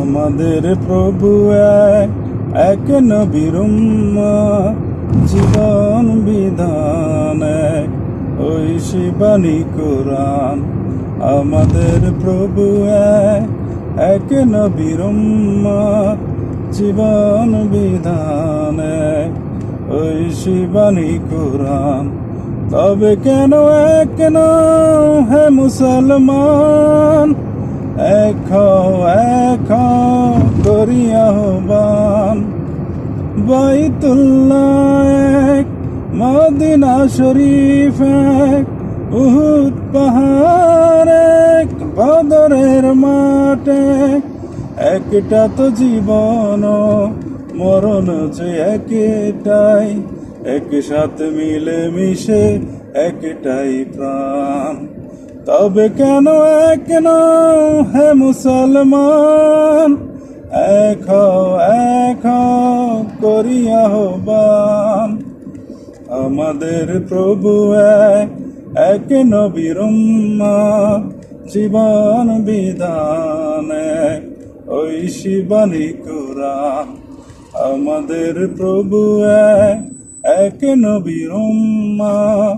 আমাদের প্রভু এক নবীর উম্মত, জীবন বিধান এক, ওই শিবানী কোরআন। আমাদের প্রভু এক নবীর উম্মত, জীবন বিধান এক, ওই শিবানী কোরআন। তবে কেন কেন হে মুসলমান, এক করি আহ্বান। বাইতুল্লাহ এক, মদিনা শরীফ এক, উহুদ পাহাড় এক, বদরের মাঠ এক। একটা তো জীবন, মরণ যে একটাই, একসাথে মিলে মিশে একটাই প্রাণ। তবে কেন হে মুসলমান, এক করি আহ্বান। আমাদের প্রভু এক নবীর উম্মত, জীবন বিধান এক, ওই শিবানী কোরআন। আমাদের প্রভু এক নবীর উম্মত,